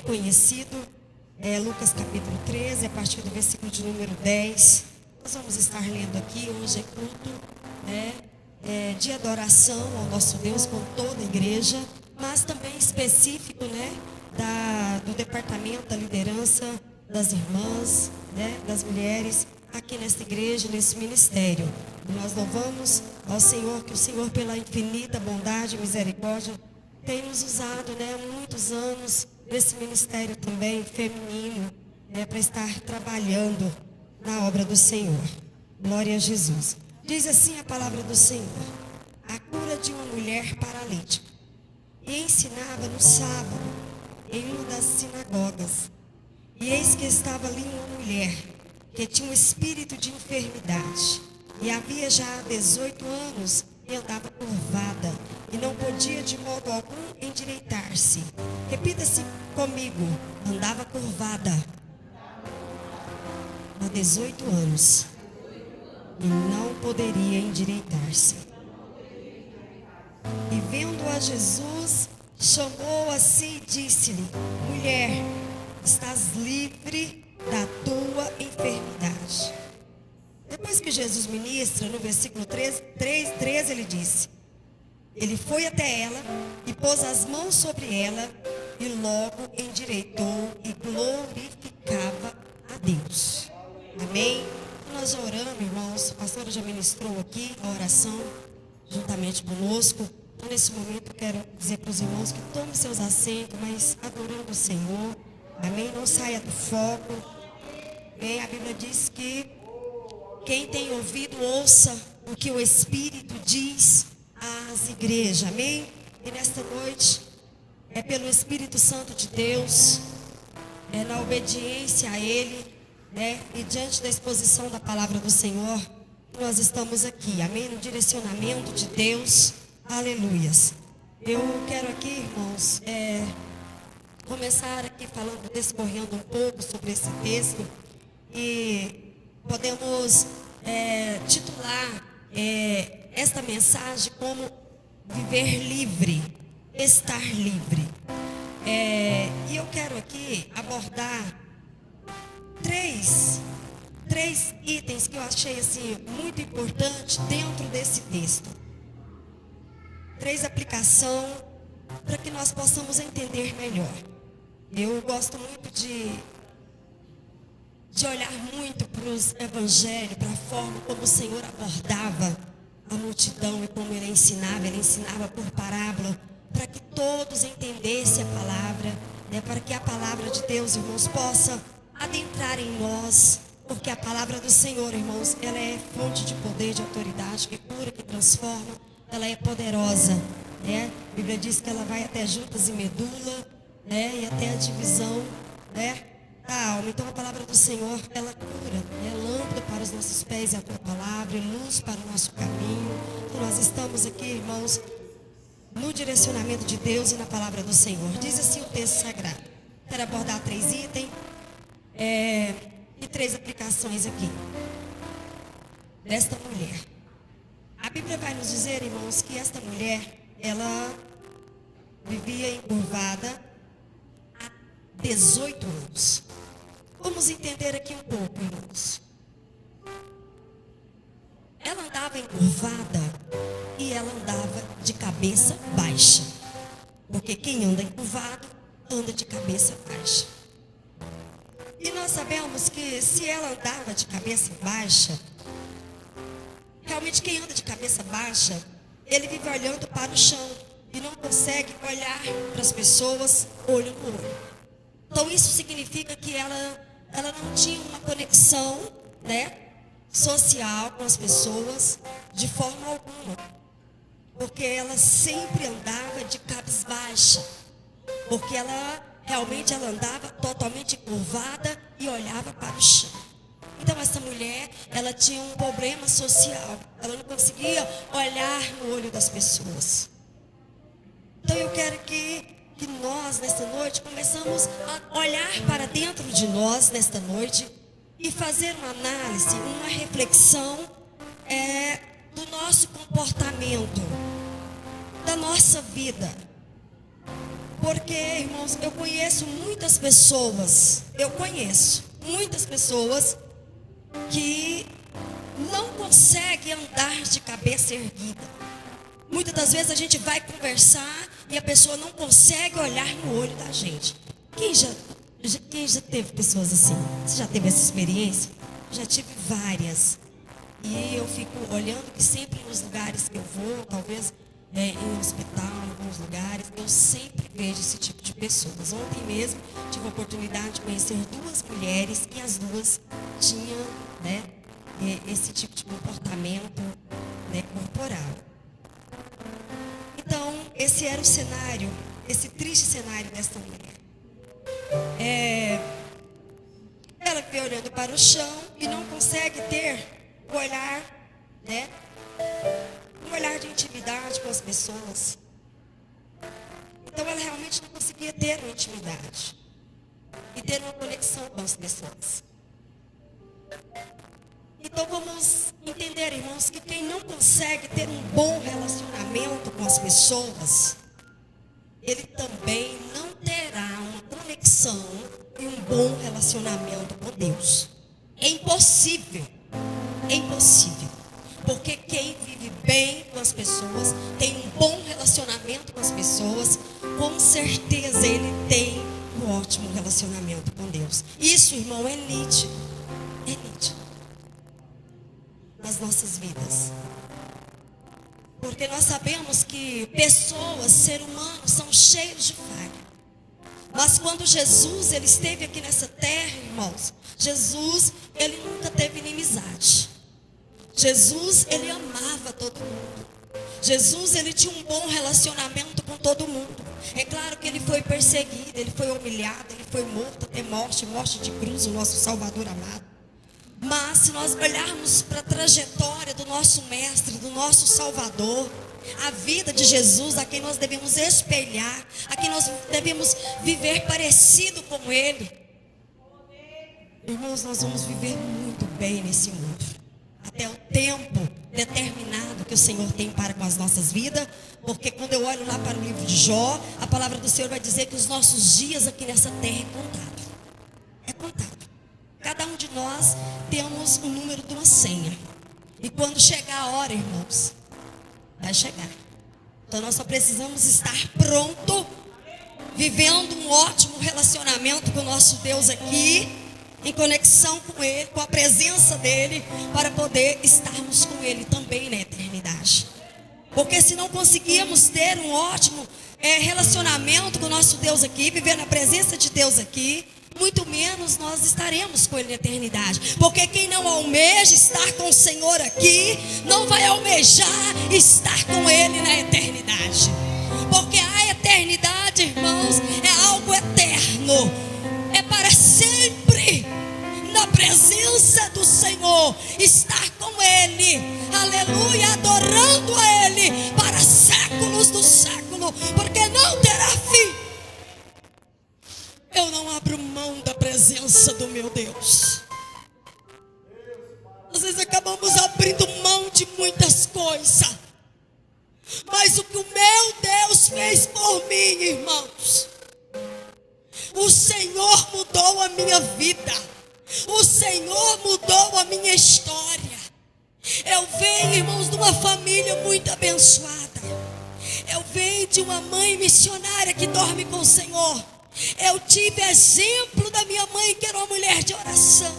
conhecido, Lucas capítulo 13, a partir do versículo de número 10. Nós vamos estar lendo aqui. Hoje é culto, de adoração ao nosso Deus com toda a igreja, mas também específico, do departamento da liderança das irmãs, das mulheres aqui nesta igreja, nesse ministério. E nós louvamos ao Senhor, que o Senhor, pela infinita bondade e misericórdia, tem nos usado, há muitos anos nesse ministério também feminino, para estar trabalhando na obra do Senhor. Glória a Jesus. Diz assim a palavra do Senhor: a cura de uma mulher paralítica. E ensinava no sábado em uma das sinagogas. E eis que estava ali uma mulher que tinha um espírito de enfermidade, e havia já 18 anos, e andava curvada, e não podia de modo algum endireitar-se. Repita-se comigo: andava curvada há 18 anos, e não poderia endireitar-se. E vendo-a Jesus, chamou a si e disse-lhe: mulher, estás livre da tua enfermidade. Depois que Jesus ministra, no versículo 13, ele disse: ele foi até ela e pôs as mãos sobre ela, e logo endireitou e glorificava a Deus. Amém? Nós já oramos, irmãos. A pastora já ministrou aqui a oração juntamente conosco. Então, nesse momento, eu quero dizer para os irmãos que tomem seus assentos, mas adorando o Senhor. Amém? Não saia do foco. Amém? A Bíblia diz que quem tem ouvido, ouça o que o Espírito diz às igrejas. Amém? E nesta noite, é pelo Espírito Santo de Deus, é na obediência a Ele, e diante da exposição da palavra do Senhor, nós estamos aqui. Amém? No direcionamento de Deus. Aleluias. Eu quero aqui, irmãos, começar aqui falando, discorrendo um pouco sobre esse texto, e podemos titular esta mensagem como viver livre, estar livre. E eu quero aqui abordar três itens que eu achei assim muito importante dentro desse texto. 3 aplicações para que nós possamos entender melhor. Eu gosto muito de olhar muito para os evangelhos, para a forma como o Senhor abordava a multidão e como Ele ensinava por parábola, para que todos entendessem a palavra, para que a palavra de Deus, irmãos, possa adentrar em nós, porque a palavra do Senhor, irmãos, ela é fonte de poder, de autoridade, que cura, que transforma, ela é poderosa, A Bíblia diz que ela vai até juntas e medula, e até a divisão, da alma. Então a palavra do Senhor, ela cura, é lâmpada para os nossos pés, é a tua palavra, é luz para o nosso caminho. Então nós estamos aqui, irmãos, no direcionamento de Deus e na palavra do Senhor. Diz assim o texto sagrado. Quero abordar 3 itens e 3 aplicações aqui desta mulher. A Bíblia vai nos dizer, irmãos, que esta mulher, ela vivia encurvada há 18 anos. Vamos entender aqui um pouco, irmãos. Ela andava encurvada e ela andava de cabeça baixa. Porque quem anda encurvado, anda de cabeça baixa. E nós sabemos que se ela andava de cabeça baixa, realmente quem anda de cabeça baixa, ele vive olhando para o chão e não consegue olhar para as pessoas olho no olho. Então isso significa que ela não tinha uma conexão, social com as pessoas de forma alguma. Porque ela sempre andava de cabisbaixa. Porque ela andava totalmente curvada e olhava para o chão. Então essa mulher, ela tinha um problema social. Ela não conseguia olhar no olho das pessoas. Então eu quero que nós, nesta noite, começamos a olhar para dentro de nós, nesta noite, e fazer uma análise, uma reflexão do nosso comportamento, da nossa vida. Porque, irmãos, eu conheço muitas pessoas que não conseguem andar de cabeça erguida. Muitas das vezes a gente vai conversar e a pessoa não consegue olhar no olho da gente. Quem já teve pessoas assim? Você já teve essa experiência? Já tive várias. E eu fico olhando que sempre nos lugares que eu vou, talvez em um hospital, em alguns lugares, eu sempre vejo esse tipo de pessoas. Ontem mesmo tive a oportunidade de conhecer duas mulheres e as duas tinham, né, esse tipo de comportamento, né, corporal. Então, esse era o cenário, esse triste cenário desta mulher. Ela vem olhando para o chão e não consegue ter o olhar, né, um olhar de intimidade com as pessoas. Então, ela realmente não conseguia ter uma intimidade e ter uma conexão com as pessoas. Então vamos entender, irmãos, que quem não consegue ter um bom relacionamento com as pessoas, ele também não terá uma conexão e um bom relacionamento com Deus. É impossível. É impossível. Porque quem vive bem com as pessoas, tem um bom relacionamento com as pessoas, com certeza ele tem um ótimo relacionamento com Deus. Isso, irmão, é nítido. É nítido nas nossas vidas. Porque nós sabemos que pessoas, seres humanos, são cheios de falha. Mas quando Jesus, ele esteve aqui nessa terra, irmãos, Jesus, ele nunca teve inimizade. Jesus, ele amava todo mundo. Jesus, ele tinha um bom relacionamento com todo mundo. É claro que ele foi perseguido, ele foi humilhado, ele foi morto até morte de cruz, o nosso Salvador amado. Mas se nós olharmos para a trajetória do nosso mestre, do nosso Salvador, a vida de Jesus, a quem nós devemos espelhar, a quem nós devemos viver parecido com ele, irmãos, nós vamos viver muito bem nesse mundo, até o tempo determinado que o Senhor tem para com as nossas vidas. Porque quando eu olho lá para o livro de Jó, a palavra do Senhor vai dizer que os nossos dias aqui nessa terra é contado. É contado. Cada um de nós temos um número de uma senha. E quando chegar a hora, irmãos, vai chegar. Então nós só precisamos estar pronto, vivendo um ótimo relacionamento com o nosso Deus aqui, em conexão com Ele, com a presença dEle, para poder estarmos com Ele também na eternidade. Porque se não conseguirmos ter um ótimo relacionamento com o nosso Deus aqui, viver na presença de Deus aqui, muito menos nós estaremos com Ele na eternidade. Porque quem não almeja estar com o Senhor aqui, não vai almejar estar com Ele na eternidade. Porque a eternidade, irmãos, é algo eterno. É para sempre na presença do Senhor, estar com Ele, aleluia, adorando a Ele para séculos do século, porque não terá fim. Eu não abro mão da presença do meu Deus. Às vezes acabamos abrindo mão de muitas coisas, mas o que o meu Deus fez por mim, irmãos, o Senhor mudou a minha vida, o Senhor mudou a minha história. Eu venho, irmãos, de uma família muito abençoada. Eu venho de uma mãe missionária que dorme com o Senhor. Eu tive exemplo da minha mãe, que era uma mulher de oração,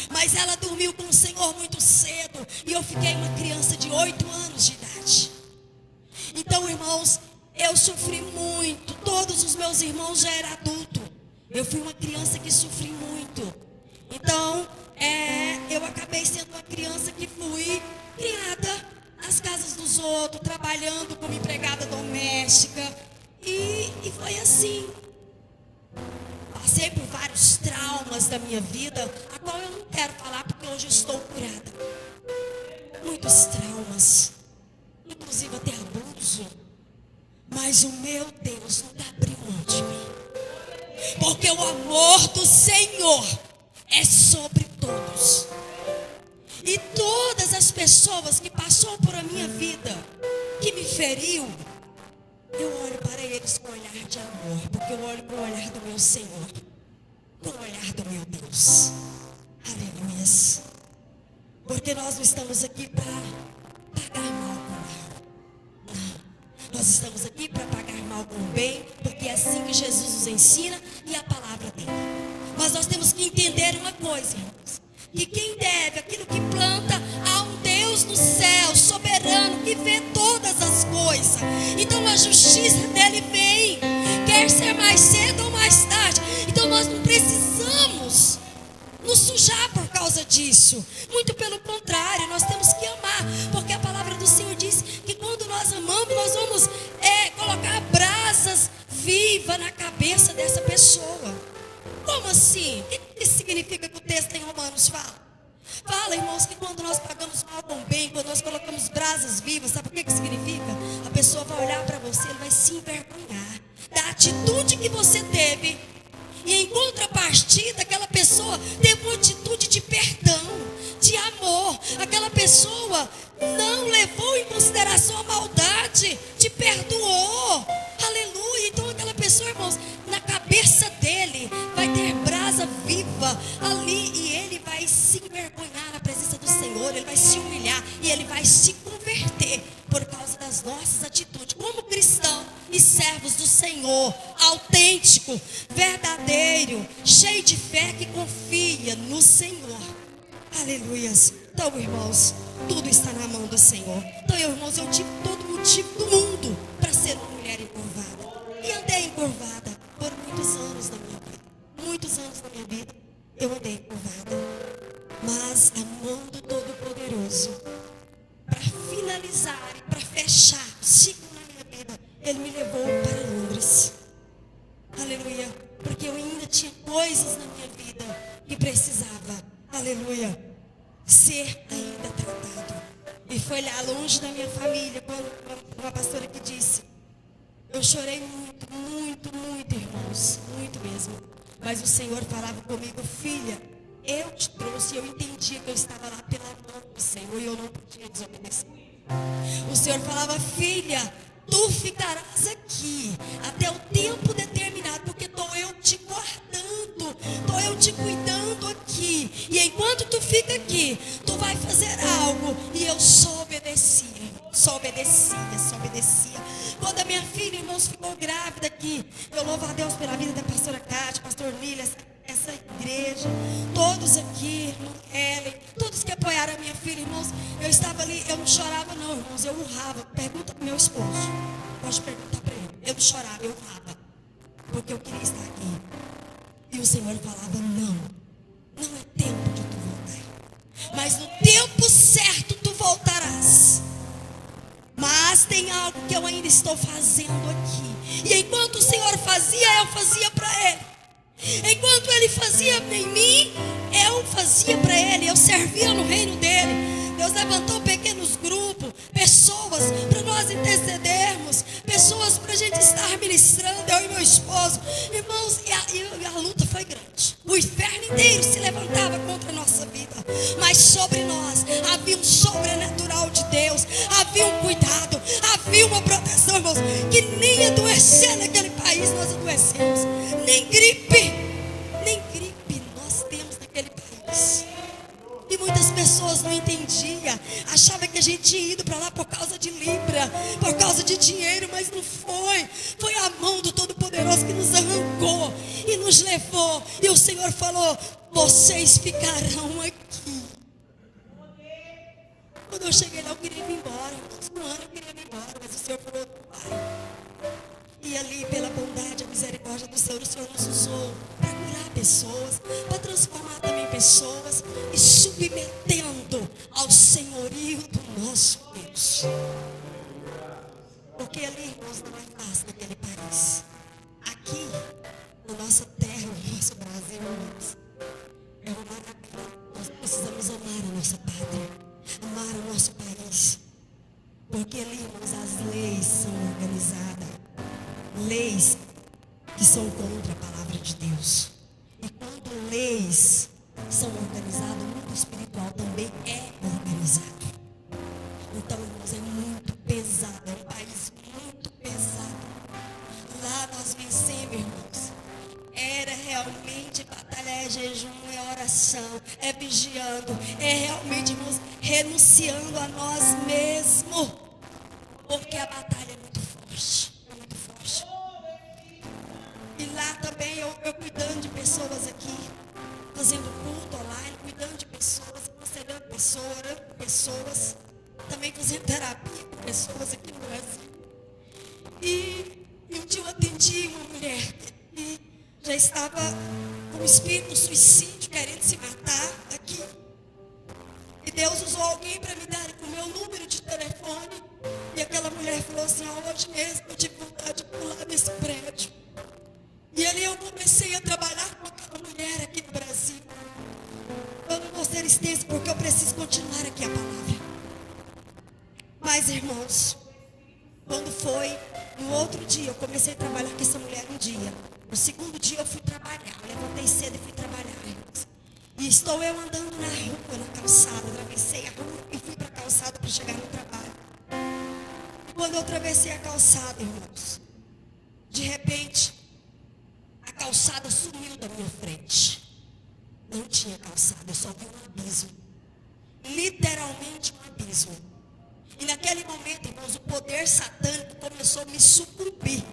mas ela dormiu com o Senhor muito cedo, e eu fiquei uma criança de 8 anos de idade. Então, irmãos, eu sofri muito. Todos os meus irmãos já eram adultos. Eu fui uma criança que sofri muito. Então, eu acabei sendo uma criança que fui criada nas casas dos outros, trabalhando como empregada doméstica. E foi assim. Passei por vários traumas da minha vida, a qual eu não quero falar, porque hoje eu estou curada. Muitos traumas, inclusive até abuso. Mas o meu Deus nunca abriu mão de mim, porque o amor do Senhor é sobre todos. E todas as pessoas que passou por a minha vida, que me feriu, eu olho para eles com um olhar de amor, porque eu olho com o olhar do meu Senhor, com o olhar do meu Deus. Aleluias. Porque nós não estamos aqui para pagar mal com mal. Não. Nós estamos aqui para pagar mal com bem, porque é assim que Jesus nos ensina e a palavra dele. Mas nós temos que entender uma coisa, irmãos, que quem deve aquilo que planta a um Deus no céu, soberano, que vê todas as coisas. Então a justiça dele vem, quer ser mais cedo ou mais tarde. Então nós não precisamos nos sujar por causa disso. Muito pelo contrário, nós temos que amar, porque a palavra do Senhor diz que quando nós amamos, nós vamos colocar brasas vivas na cabeça dessa pessoa. Como assim? O que significa que o texto em Romanos fala? Fala, irmãos, que quando nós pagamos mal com bem, quando nós colocamos brasas vivas, sabe o que significa? A pessoa vai olhar para você, ele vai se envergonhar da atitude que você teve. E em contrapartida, aquela pessoa teve uma atitude de perdão, de amor. Aquela pessoa não levou em consideração a maldade, te perdoou. Aleluia. Então aquela pessoa, irmãos, na cabeça dele vai ter brasa viva ali, e ele vai se envergonhar na presença do Senhor. Ele vai se humilhar e ele vai se converter por causa das nossas atitudes como cristão e servos do Senhor, autêntico, verdadeiro, cheio de fé, que confia no Senhor. Aleluias. Então, irmãos, tudo está na mão do Senhor. Então, irmãos, eu tive todo o motivo do mundo para ser uma mulher encurvada, e andei encurvada por muitos anos da minha vida. Muitos anos da minha vida eu andei encurvada, mas a mão do Todo-Poderoso, para finalizar e para fechar o ciclo na minha vida, Ele me levou para Londres. Aleluia. Porque eu ainda tinha coisas na minha vida que precisava, aleluia, ser ainda tratado. E foi lá longe da minha família, quando uma pastora que disse, eu chorei muito, muito, muito, irmãos, muito mesmo. Mas o Senhor falava comigo, filha, eu te trouxe, eu entendia que eu estava lá pela mão do Senhor e eu não podia desobedecer. O Senhor falava, filha, tu ficarás aqui até o tempo determinado, porque estou eu te guardando, estou eu te cuidando aqui. E enquanto tu fica aqui, tu vai fazer algo. E eu só obedecia. Quando a minha filha, irmãos, ficou grávida aqui, eu louvo a Deus pela vida da pastora Cátia, pastor Nília, essa igreja, todos aqui, irmão Ellen, todos que apoiaram a minha filha, irmãos, eu estava ali, eu não chorava não, irmãos, eu urrava. Pergunta para o meu esposo, pode perguntar para ele. Eu não chorava, eu urrava, porque eu queria estar aqui. E o Senhor falava, não é tempo de tu voltar, mas no tempo certo tu voltarás. Mas tem algo que eu ainda estou fazendo aqui. E enquanto o Senhor fazia, eu fazia para Ele. Enquanto Ele fazia em mim, eu fazia para Ele. Eu servia no reino dEle. Deus levantou pequenos grupos, pessoas para nós intercedermos, pessoas para a gente estar ministrando, eu e meu esposo. Irmãos, e a luta foi grande. O inferno inteiro se levantava contra a nossa vida, mas sobre nós havia um sobrenatural de Deus, havia um cuidado, havia uma proteção, irmãos, que nem adoecer naquele país nós adoecemos, nem gripe nós temos naquele país. E muitas pessoas não entendiam, achavam que a gente tinha ido para lá por causa de libra, por causa de dinheiro, mas não foi. Foi a mão do Todo-Poderoso que nos arrancou e nos levou. E o Senhor falou, vocês ficarão aqui. Quando eu cheguei lá, eu queria ir embora. Um ano eu queria ir embora, mas o Senhor falou, vai. E ali, pela bondade, a misericórdia do Senhor, o Senhor nos usou para curar pessoas, para transformar também pessoas e submetendo ao senhorio do nosso Deus. Porque ali, irmãos, não é fácil naquele país. Aqui, na nossa terra, no nosso Brasil, irmãos, é uma maravilha. Nós precisamos amar a nossa pátria, amar o nosso país. Porque ali, irmãos, as leis são organizadas. Leis que são contra a palavra de Deus. E quando leis são organizadas, o mundo espiritual também é organizado. Então, irmãos, é muito pesado. É um país muito pesado é jejum, é oração, é vigiando, é realmente nos renunciando a nós mesmos. Porque a batalha é muito forte, é muito forte. E lá também eu cuidando de pessoas aqui, fazendo culto online, cuidando de pessoas, aconselhando pessoas, orando com pessoas, também fazendo terapia com pessoas aqui no Brasil. E um dia eu atendi uma mulher que já estava com o espírito suicídio, querendo se matar aqui. E Deus usou alguém para me dar o meu número de telefone. E aquela mulher falou assim: hoje mesmo eu tive vontade de pular desse prédio. E ali eu comecei a trabalhar com aquela mulher aqui no Brasil. Eu não vou ser extenso porque eu preciso continuar aqui a palavra. Mas, irmãos, quando foi no outro dia, eu comecei a trabalhar com essa mulher um dia. No segundo dia eu fui trabalhar. Eu levantei cedo e fui trabalhar, irmãos. E estou eu andando na rua, na calçada. Atravessei a rua e fui para a calçada para chegar no trabalho. E quando eu atravessei a calçada, irmãos, de repente, a calçada sumiu da minha frente. Não tinha calçada, eu só vi um abismo. Literalmente um abismo. E naquele momento, irmãos, o poder satânico começou a me sucumbir,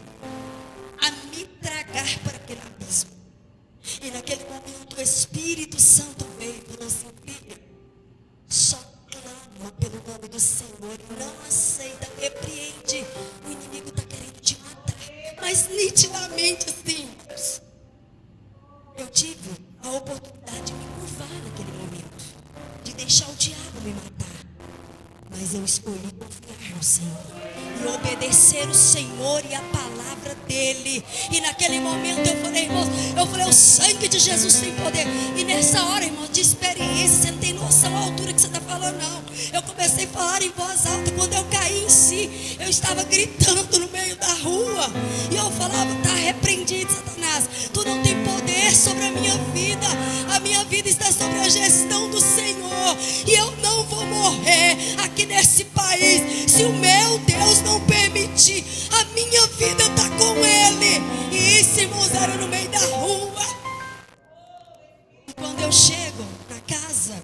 a me tragar para aquele abismo. E naquele momento o Espírito Santo veio e falou assim: filha, só clama pelo nome do Senhor e não aceita, repreende. O inimigo está querendo te matar. Mas nitidamente assim, irmãos, eu tive a oportunidade de me curvar naquele momento, de deixar o diabo me matar. Mas eu escolhi confiar no Senhor e obedecer o Senhor e a palavra dele. E naquele momento eu falei, irmãos, o sangue de Jesus tem poder. E nessa hora, irmãos, de experiência, você não tem noção da altura que você está falando, não. Eu comecei a falar em voz alta. Quando eu caí em si, eu estava gritando no meio da rua. E eu falava: está repreendido, Satanás. Tu não tem poder sobre a minha vida. A minha vida está sobre a gestão do Senhor. E eu não vou morrer aqui nesse país se o meu Deus não permitir. A minha vida está com Ele. E isso, irmãos, era no meio da rua. E quando eu chego na casa,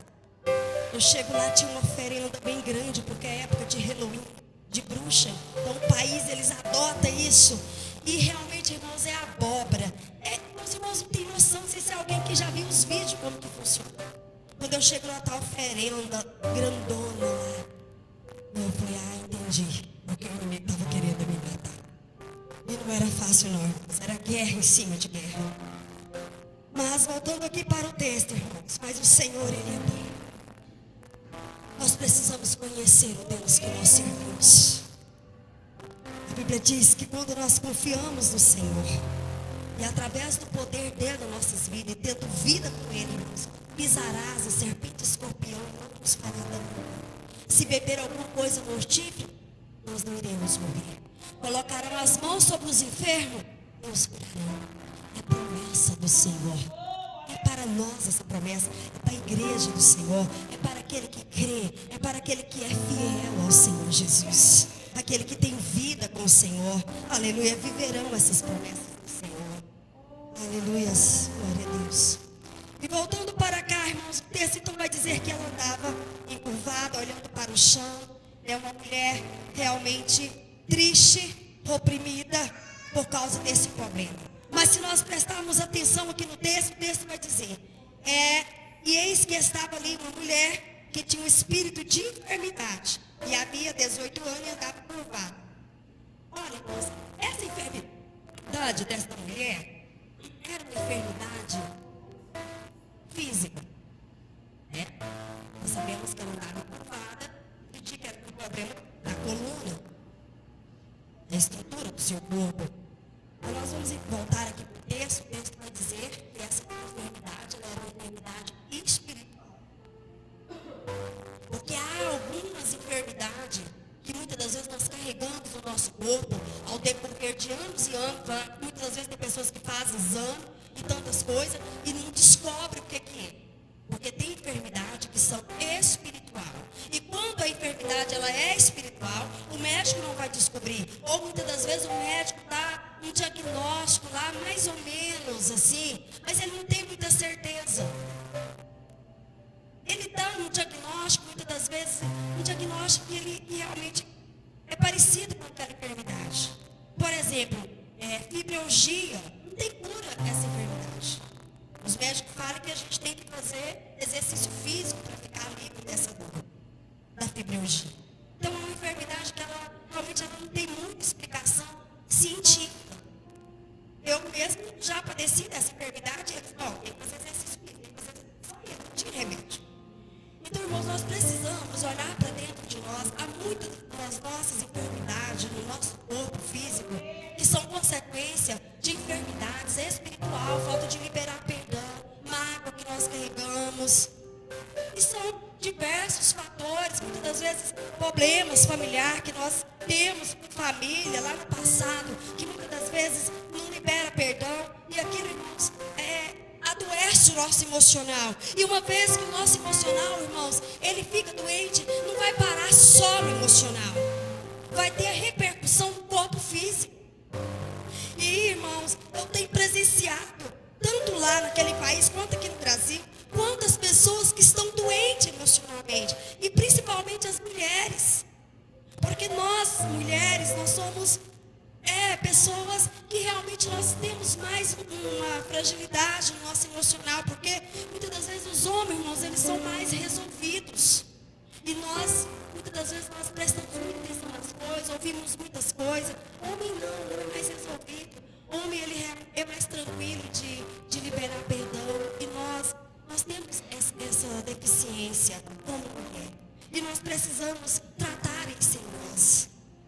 eu chego lá, tinha uma oferenda bem grande, porque é época de Halloween, de bruxa. Então o país, eles adotam isso. E realmente, irmãos, é abóbora. Os irmãos não têm noção, não sei se é alguém que já viu os vídeos como que funciona. Quando eu chego lá, tá a oferenda grandona lá. Eu falei: entendi. Porque o inimigo estava querendo me matar. E não era fácil, não, irmãos. Era guerra em cima de guerra. Mas voltando aqui para o texto, irmãos. Mas o Senhor, Ele é bom. Nós precisamos conhecer o Deus que nós servimos. A Bíblia diz que quando nós confiamos no Senhor, e através do poder dele nas nossas vidas, e tendo vida com Ele, irmãos, pisarás a serpente, escorpião, não nos fará dano. Se beber alguma coisa mortífera, nós não iremos morrer. Colocarão as mãos sobre os enfermos, Deus curarão. É promessa do Senhor. É para nós essa promessa. É para a igreja do Senhor. É para aquele que crê. É para aquele que é fiel ao Senhor Jesus. Aquele que tem vida com o Senhor. Aleluia. Viverão essas promessas do Senhor. Aleluia. Glória a Deus. E voltando para cá, irmãos, o texto então vai dizer que ela andava encurvada, olhando para o chão. É uma mulher realmente triste, oprimida por causa desse problema. Mas se nós prestarmos atenção aqui no texto, o texto vai dizer: e eis que estava ali uma mulher que tinha um espírito de enfermidade, e havia 18 anos e andava curvada. Olha, irmãos, essa enfermidade desta mulher era uma enfermidade física, né? Nós sabemos que ela andava curvada e tinha que era um problema da coluna, da estrutura do seu corpo. Então nós vamos voltar aqui para o texto vai dizer que essa enfermidade era uma enfermidade espiritual. Porque há algumas enfermidades que muitas das vezes nós carregamos no nosso corpo ao decorrer de anos e anos. Muitas das vezes tem pessoas que fazem exame e tantas coisas e não descobrem o que é. Porque tem enfermidade que são espiritual. E quando a enfermidade ela é espiritual, o médico não vai descobrir. Ou muitas das vezes o médico dá um diagnóstico lá mais ou menos, digamos assim, mas ele não tem muita certeza. Ele dá um diagnóstico, muitas das vezes, um diagnóstico que realmente é parecido com aquela enfermidade. Por exemplo, fibromialgia, não tem cura essa enfermidade. Os médicos falam que a gente tem que fazer exercício físico para ficar livre dessa dor, da fibromialgia. Então é uma enfermidade que realmente ela não tem muita explicação científica. Eu mesmo já padeci dessa enfermidade, e eles falam, tem que fazer exercício físico, tem que fazer exercício, não tinha remédio. Então, irmãos, nós precisamos olhar para dentro de nós. Há muitas das nossas enfermidades no nosso corpo físico que são consequência de enfermidades espiritual, falta de liberar perdão, mágoa que nós carregamos. E são diversos fatores, muitas das vezes problemas familiares que nós temos com família lá no passado, que muitas das vezes não libera perdão. E aquilo, irmãos, adoece o nosso emocional. E uma vez que o nosso emocional, irmãos, ele fica doente, não vai parar só no emocional. Vai ter a repercussão no corpo físico. E, irmãos, eu tenho presenciado, tanto lá naquele país quanto aqui no Brasil, quantas pessoas que estão doentes emocionalmente. E principalmente as mulheres. Porque nós, mulheres, nós somos pessoas que realmente nós temos mais uma fragilidade no nosso emocional, porque muitas das vezes os homens, irmãos, eles são mais resolvidos, e nós, muitas das vezes nós prestamos muita atenção nas coisas, ouvimos muitas coisas. Homem não, homem é mais resolvido, homem ele é mais tranquilo de liberar perdão, e nós temos essa deficiência como mulher, e nós precisamos tratar isso em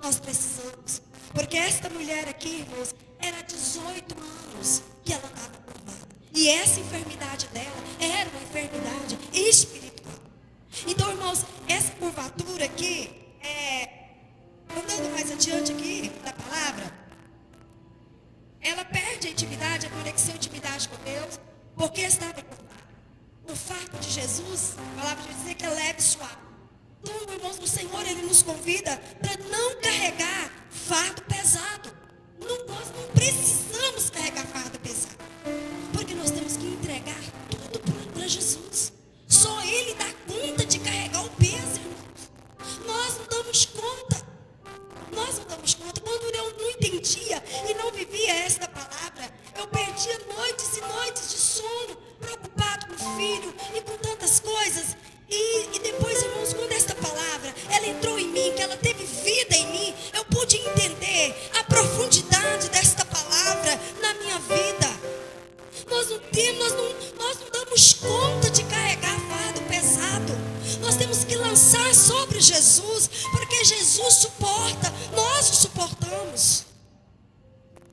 nós precisamos. Porque esta mulher aqui, irmãos, era 18 anos que ela estava curvada. E essa enfermidade dela era uma enfermidade espiritual. Então, irmãos, essa curvatura aqui, andando mais adiante aqui da palavra, ela perde a intimidade, a conexão, a intimidade com Deus, porque estava curvada. O fardo de Jesus, a palavra de dizer que é leve e suave. Então, irmãos, o Senhor, Ele nos convida para não carregar fardo pesado. Nós não precisamos carregar fardo pesado, porque nós temos que entregar tudo para Jesus. Só Ele dá conta de carregar o peso, irmãos. Nós não damos conta. Quando eu não entendia e não vivia esta palavra, eu perdia noites e noites de sono, preocupado com o filho e com tantas coisas. E depois, irmãos, quando esta palavra, ela entrou em mim, que ela teve vida em mim, eu pude entender a profundidade desta palavra na minha vida. Nós não damos conta de carregar fardo pesado. Nós temos que lançar sobre Jesus, porque Jesus suporta, nós o suportamos.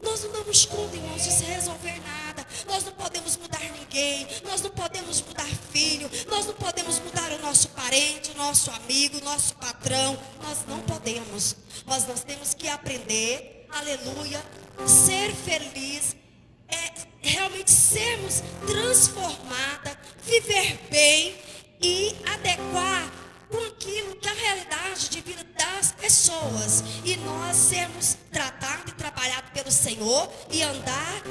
Nós não damos conta, irmãos, de se resolver nada. Nós não podemos mudar ninguém. Nós não podemos mudar filho. Nós não podemos mudar o nosso parente, o nosso amigo, o nosso patrão. Nós não podemos. Mas nós temos que aprender, aleluia, ser feliz, realmente sermos transformadas, viver bem e adequar com aquilo que é a realidade de vida das pessoas, e nós sermos tratados e trabalhados pelo Senhor e andar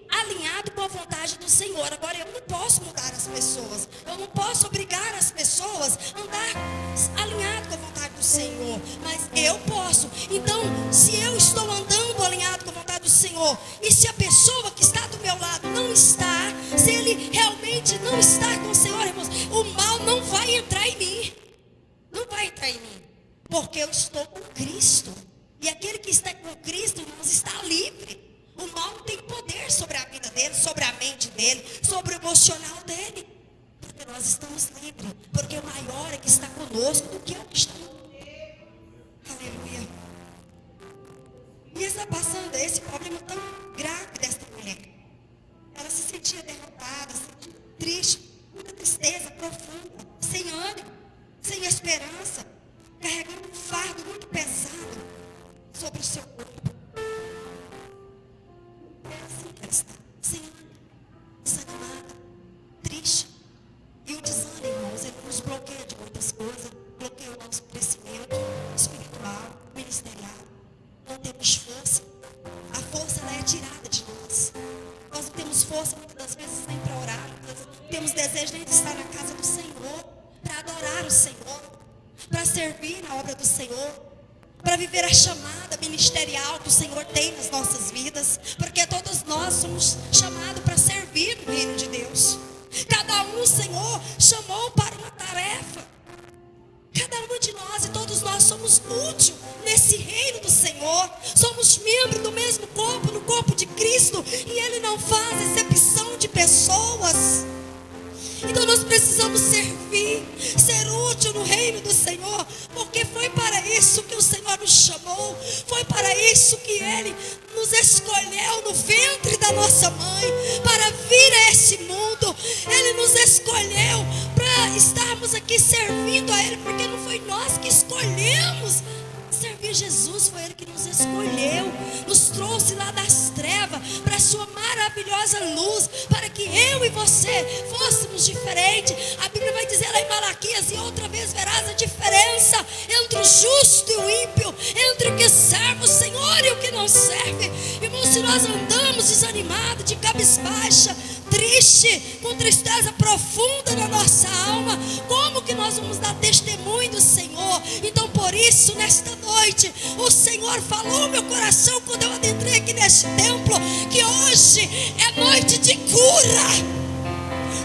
alinhado com a vontade do Senhor. Agora, eu não posso mudar as pessoas, eu não posso obrigar as pessoas a andar alinhado com a vontade do Senhor, mas eu posso. Então, se eu estou andando alinhado com a vontade do Senhor, e se a pessoa que está do meu lado não está, se ele realmente não está com o Senhor, irmãos, o mal não vai entrar em mim. Não vai entrar em mim, porque eu estou com Cristo. E aquele que está com Cristo, irmãos, está livre. O mal não tem poder sobre a vida dele, sobre a mente dele, sobre o emocional dele. Porque nós estamos livres. Porque o maior é que está conosco do que o que está no mundo. Aleluia. E está passando esse problema tão grave desta mulher. Ela se sentia derrotada, se sentia triste, muita tristeza profunda, sem ânimo, sem esperança, carregando um fardo muito pesado sobre o seu corpo. É assim que ela está, sem ânimo, desanimada, triste. E o desânimo, irmãos, ele nos bloqueia de muitas coisas, bloqueia o nosso crescimento espiritual, ministerial. Não temos força. A força, ela é tirada de nós. Nós não temos força muitas das vezes nem para orar, temos desejo nem de estar na casa do Senhor, para adorar o Senhor, para servir na obra do Senhor, para viver a chamada ministerial que o Senhor tem nas nossas vidas, porque todos nós somos chamados para servir no reino de Deus. Cada um o Senhor chamou para uma tarefa. Cada um de nós e todos nós somos úteis nesse reino do Senhor. Somos membros do mesmo corpo, no corpo de Cristo, e Ele não faz exceção de pessoas. Então nós precisamos servir, ser útil no reino do Senhor, porque foi para isso que o Senhor nos chamou, foi para isso que Ele nos escolheu no ventre da nossa mãe, para vir a esse mundo. Ele nos escolheu para estarmos aqui servindo a Ele, porque não foi nós que escolhemos servir Jesus, foi Ele que nos escolheu, nos trouxe lá das trevas para a sua maravilhosa luz, para que eu e você fôssemos diferentes. A Bíblia vai dizer lá em Malaquias: e outra vez verás a diferença entre o justo e o ímpio, entre o que serve o Senhor e o que não serve. Irmãos, se nós andamos desanimados, de cabisbaixa, triste, com tristeza profunda na nossa alma, como que nós vamos dar testemunho do Senhor? Então por isso, nesta noite, o Senhor falou no meu coração quando eu adentrei aqui neste templo, que hoje é noite de cura.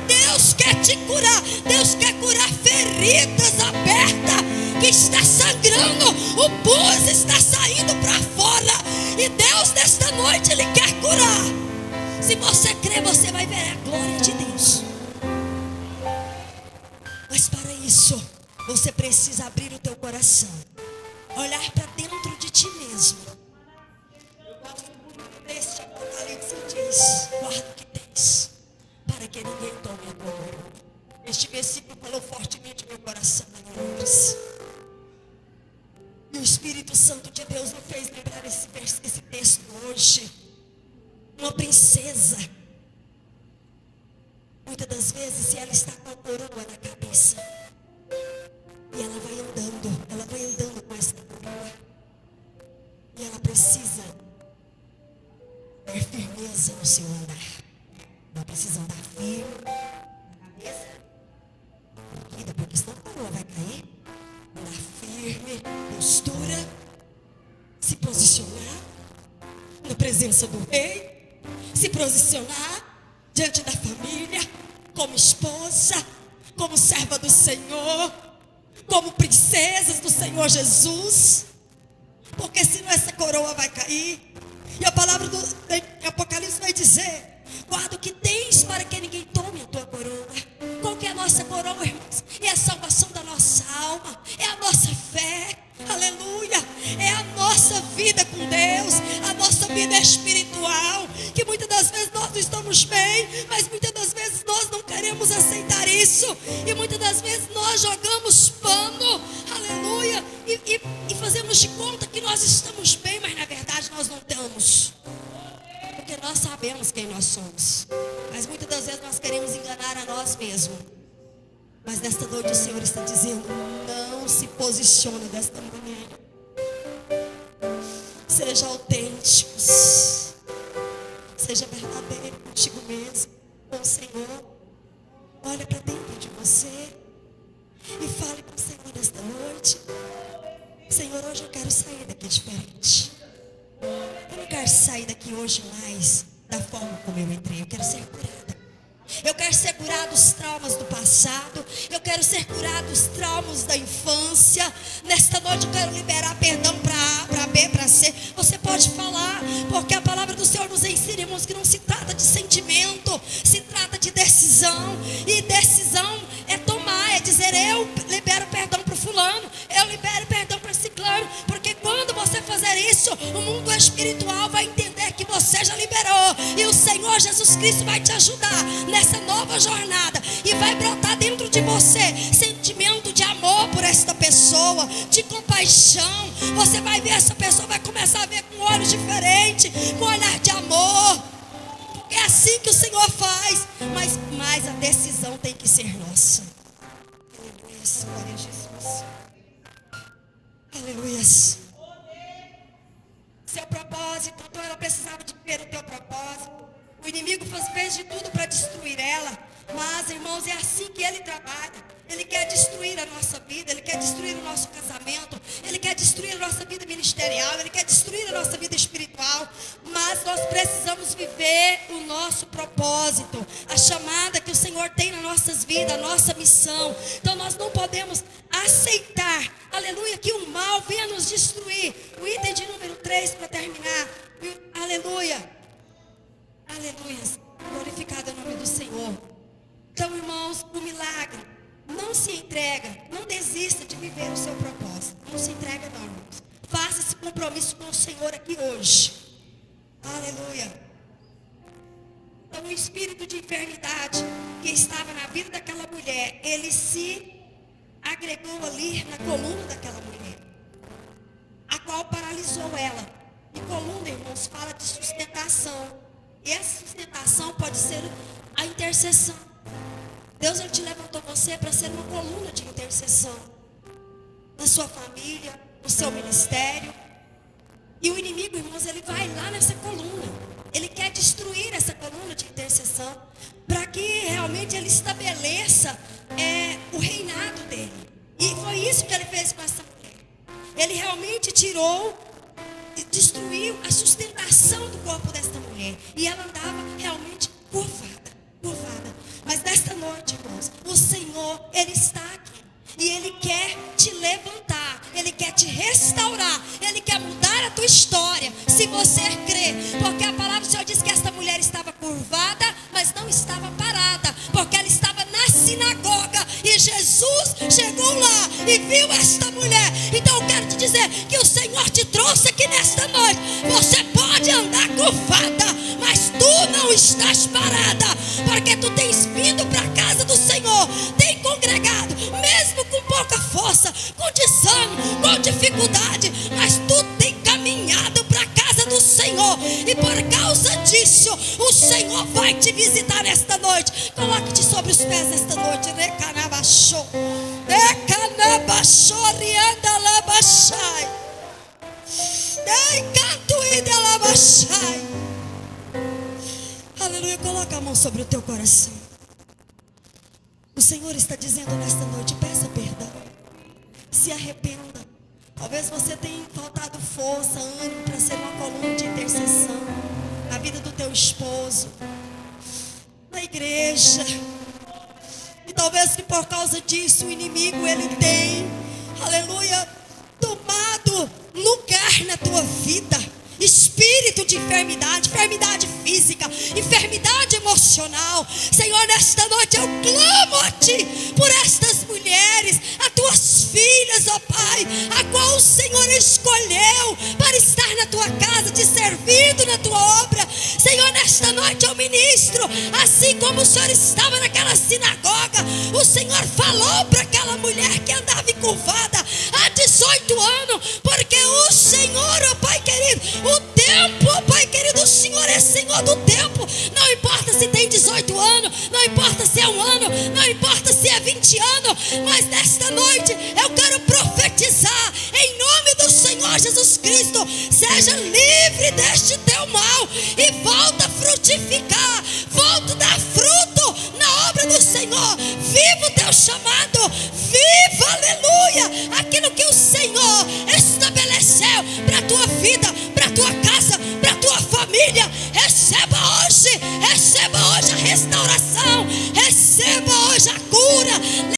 Deus quer te curar, Deus quer curar feridas abertas, que está sangrando, o pus está saindo para fora, e Deus nesta noite Ele quer curar. Se você crer, você vai ver a glória de Deus. Mas para isso, você precisa abrir o teu coração, olhar para dentro de ti mesmo. Este Apocalipse diz: guarda o que tens, para que ninguém tome a tua coroa. Este versículo falou fortemente no meu coração, Londres. E o Espírito Santo de Deus me fez lembrar esse texto hoje. Uma princesa, muitas das vezes, se ela está com a coroa na cabeça, e ela vai andando com essa coroa, e ela precisa ter firmeza no seu andar. Ela precisa andar firme na cabeça, porque senão a coroa vai cair. Andar firme, postura, se posicionar na presença do rei, se posicionar diante da família, como esposa, como serva do Senhor, como princesas do Senhor Jesus, porque senão essa coroa vai cair. E a palavra do Apocalipse vai dizer: guarda o que tens, para que ninguém tome a tua coroa. Qual que é a nossa coroa, irmãos? É a salvação da nossa alma, é a nossa fé, aleluia, é a nossa vida com Deus, a nossa vida espiritual, que muitas das vezes nós estamos bem, mas muitas das vezes nós não queremos aceitar isso, e muitas das vezes nós jogamos pano, aleluia, e fazemos de conta que nós estamos bem, mas na verdade nós não estamos, porque nós sabemos quem nós somos, mas muitas das vezes nós queremos enganar a nós mesmos. Mas nesta noite o Senhor está dizendo: não se posicione desta maneira. Seja autênticos, seja verdadeiro contigo mesmo, com o Senhor. Olha para dentro de você e fale com o Senhor nesta noite: Senhor, hoje eu quero sair daqui diferente. Eu não quero sair daqui hoje mais da forma como eu entrei. Eu quero ser curada. Eu quero ser curado dos traumas do passado. Eu quero ser curado dos traumas da infância. Nesta noite eu quero liberar perdão para A, para B, para C. Você pode falar, porque a palavra do Senhor nos ensina, irmãos, que não se trata de sentimento, se trata de decisão. E decisão é tomar, é dizer: eu libero perdão para o fulano, eu libero perdão para ciclano. Porque quando você fazer isso, o mundo espiritual vai entender que você já liberou, e o Senhor Jesus Cristo vai te ajudar nessa nova jornada, e vai brotar dentro de você sentimento de amor por esta pessoa, de compaixão. Você vai ver essa pessoa, vai começar a ver com olhos diferentes, com olhar de amor. É assim que o Senhor faz, mas a decisão tem que ser nossa. Aleluia, glória a Jesus. Aleluia. Seu propósito, então ela precisava de ver o teu propósito. O inimigo fez de tudo para destruir ela. Mas, irmãos, é assim que ele trabalha. Ele quer destruir a nossa vida, ele quer destruir o nosso casamento, ele quer destruir a nossa vida ministerial, ele quer destruir a nossa vida espiritual. Mas nós precisamos viver o nosso propósito, a chamada que o Senhor tem nas nossas vidas, a nossa missão. Então nós não podemos aceitar, aleluia, que o mal venha nos destruir. O item de número 3 para terminar. Aleluia. Aleluia. Glorificado é o nome do Senhor. Então, irmãos, o milagre. Não se entrega, não desista de viver o seu propósito. Não se entrega não, irmãos. Faça esse compromisso com o Senhor aqui hoje. Aleluia. Então o espírito de enfermidade que estava na vida daquela mulher, ele se agregou ali na coluna daquela mulher, a qual paralisou ela. E coluna, irmãos, fala de sustentação. E essa sustentação pode ser a intercessão. Deus, ele te levantou você para ser uma coluna de intercessão na sua família, no seu ministério. E o inimigo, irmãos, ele vai lá nessa coluna. Ele quer destruir essa coluna de intercessão para que realmente ele estabeleça o reinado dele. E foi isso que ele fez com essa mulher. Ele realmente tirou e destruiu a sustentação do corpo desta mulher. E ela andava realmente curvada, curvada. Mas nesta noite, irmãos, o Senhor, ele está aqui. E ele quer te levantar, ele quer te restaurar, ele quer mudar a tua história, se você crer. Porque a palavra do Senhor diz que esta mulher estava curvada, mas não estava parada, porque ela estava na sinagoga. E Jesus chegou lá e viu esta mulher. Então eu quero te dizer que o Senhor te trouxe aqui nesta noite. Você pode andar curvada, mas tu não estás parada, porque tu tens vindo para a casa do Senhor, tem congregado, mesmo com pouca força, com desânimo, com dificuldade, mas tu tem caminhado para a casa do Senhor. E por causa disso, o Senhor vai te visitar esta noite. Coloque-te sobre os pés esta noite. Recanabachou, recanabachou, riandalabachai, decatuidalabachai. Aleluia. Coloca a mão sobre o teu coração. O Senhor está dizendo nesta noite: peça perdão, se arrependa. Talvez você tenha faltado força, ânimo para ser uma coluna de intercessão na vida do teu esposo, na igreja. E talvez que por causa disso o inimigo, ele tem, aleluia, tomado lugar na tua vida. Espírito de enfermidade, enfermidade física, enfermidade emocional. Senhor, nesta noite eu clamo a Ti por estas mulheres, as Tuas filhas, ó Pai, a qual o Senhor escolheu para estar na Tua casa, te servindo na Tua obra. Senhor, nesta noite eu ministro, assim como o Senhor estava naquela sinagoga, o Senhor falou para aquela mulher que andava encurvada há 18 anos, porque o Senhor, ó Pai querido, o tempo, ó Pai querido, o Senhor é Senhor do tempo. Não importa se tem 18 anos, não importa se é 1 ano, não importa se é 20 anos, mas nesta noite eu quero profetizar em nome do Senhor Jesus Cristo: seja livre deste teu mal e volta a frutificar, volta a dar fruto na obra do Senhor. Viva o teu chamado, viva, aleluia, aquilo que o Senhor